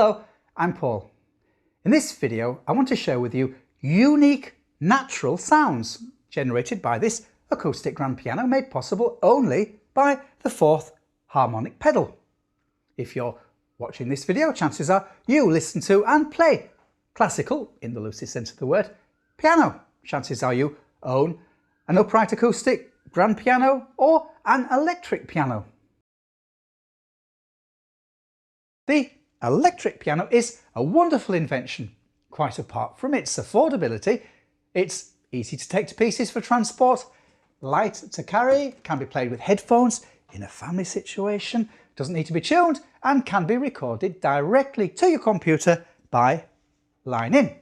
Hello, I'm Paul. In this video I want to share with you unique natural sounds generated by this acoustic grand piano made possible only by the fourth harmonic pedal. If you're watching this video, chances are you listen to and play classical, in the loosest sense of the word, piano. Chances are you own an upright acoustic grand piano or an electric piano. The electric piano is a wonderful invention. Quite apart from its affordability, it's easy to take to pieces for transport, light to carry, can be played with headphones in a family situation, doesn't need to be tuned, and can be recorded directly to your computer by line in.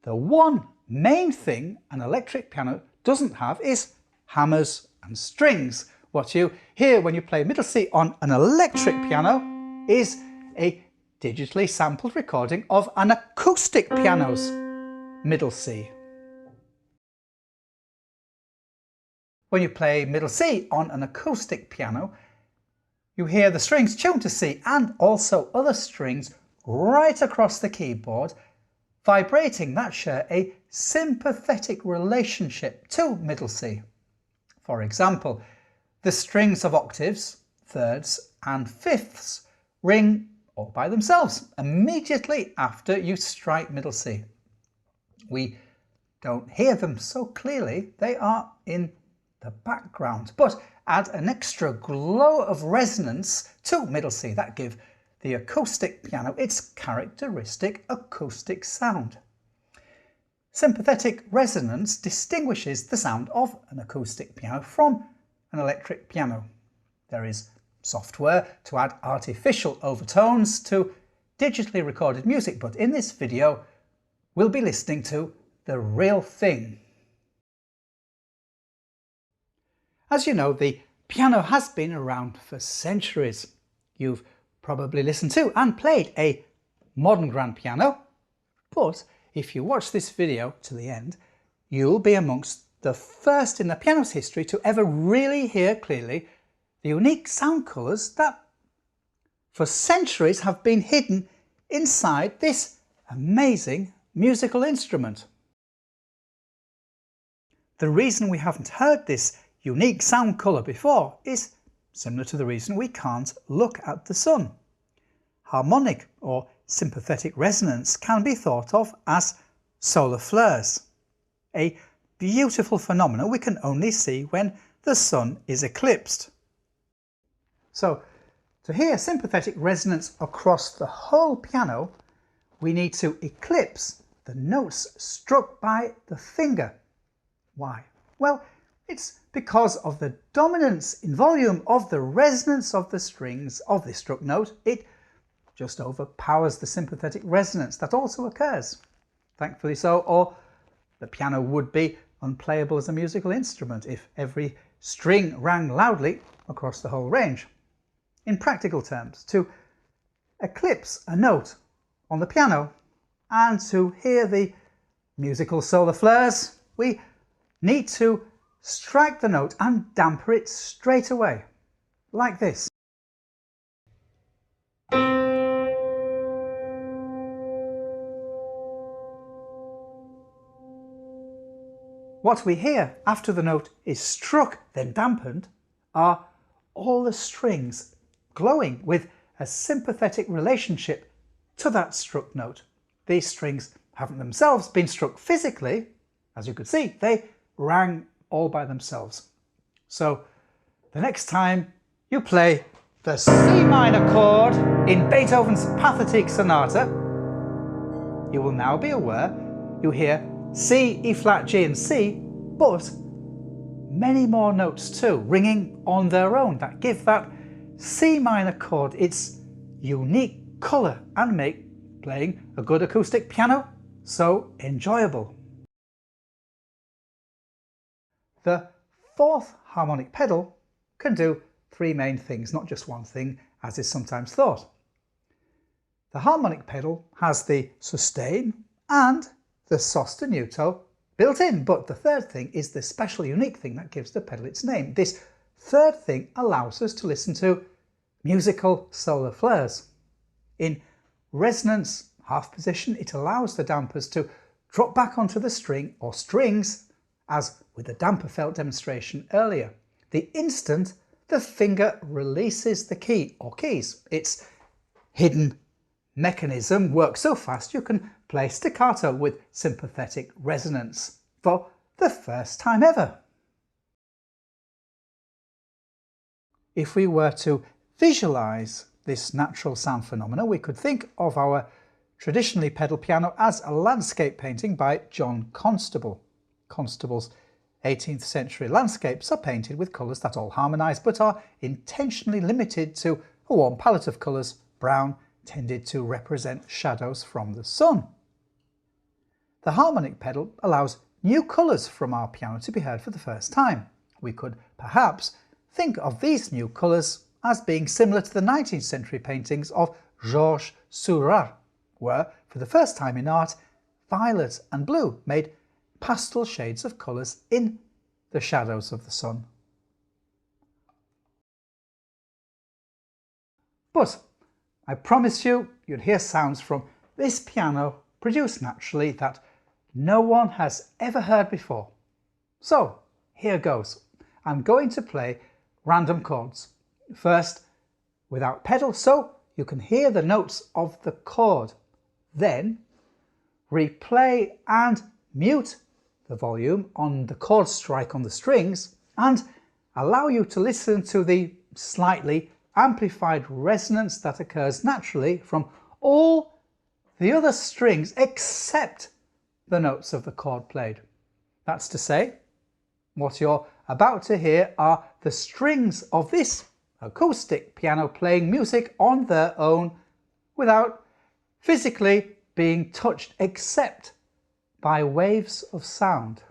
The one main thing an electric piano doesn't have is hammers and strings. What you hear when you play middle C on an electric piano is a digitally sampled recording of an acoustic piano's middle C. When you play middle C on an acoustic piano, you hear the strings tuned to C and also other strings right across the keyboard vibrating that share a sympathetic relationship to middle C. For example, the strings of octaves, thirds and fifths ring all by themselves immediately after you strike middle C. We don't hear them so clearly, they are in the background, but add an extra glow of resonance to middle C that give the acoustic piano its characteristic acoustic sound. Sympathetic resonance distinguishes the sound of an acoustic piano from an electric piano. There is software to add artificial overtones to digitally recorded music, but in this video we'll be listening to the real thing. As you know, the piano has been around for centuries. You've probably listened to and played a modern grand piano, but if you watch this video to the end, you'll be amongst the first in the piano's history to ever really hear clearly the unique sound colours that for centuries have been hidden inside this amazing musical instrument. The reason we haven't heard this unique sound colour before is similar to the reason we can't look at the sun. Harmonic or sympathetic resonance can be thought of as solar flares, a beautiful phenomenon we can only see when the sun is eclipsed. So, to hear sympathetic resonance across the whole piano, we need to eclipse the notes struck by the finger. Why? Well, it's because of the dominance in volume of the resonance of the strings of this struck note. It just overpowers the sympathetic resonance that also occurs. Thankfully so, or the piano would be unplayable as a musical instrument if every string rang loudly across the whole range. In practical terms, to eclipse a note on the piano and to hear the musical solar flares, we need to strike the note and damper it straight away, like this. What we hear after the note is struck, then dampened, are all the strings glowing with a sympathetic relationship to that struck note. These strings haven't themselves been struck physically, as you could see, they rang all by themselves. So the next time you play the C minor chord in Beethoven's Pathetic Sonata, you will now be aware you hear C, E flat, G and C, but many more notes too, ringing on their own that give that C minor chord its unique colour and make playing a good acoustic piano so enjoyable. The fourth harmonic pedal can do three main things, not just one thing as is sometimes thought. The harmonic pedal has the sustain and the sostenuto built in, but the third thing is the special unique thing that gives the pedal its name. This third thing allows us to listen to musical solar flares in resonance half position, it allows the dampers to drop back onto the string or strings, as with the damper felt demonstration earlier, the instant the finger releases the key or keys. Its hidden mechanism works so fast you can play staccato with sympathetic resonance for the first time ever. If we were to visualize this natural sound phenomena, we could think of our traditionally pedal piano as a landscape painting by John Constable. Constable's 18th century landscapes are painted with colours that all harmonise but are intentionally limited to a warm palette of colours. Brown tended to represent shadows from the sun. The harmonic pedal allows new colours from our piano to be heard for the first time. We could perhaps think of these new colours as being similar to the 19th century paintings of Georges Seurat, where, for the first time in art, violet and blue made pastel shades of colours in the shadows of the sun. But I promise you'd hear sounds from this piano produced naturally that no one has ever heard before. So here goes. I'm going to play random chords. First, without pedal, so you can hear the notes of the chord. Then replay and mute the volume on the chord strike on the strings and allow you to listen to the slightly amplified resonance that occurs naturally from all the other strings except the notes of the chord played. That's to say, what you're about to hear are the strings of this acoustic piano playing music on their own without physically being touched except by waves of sound.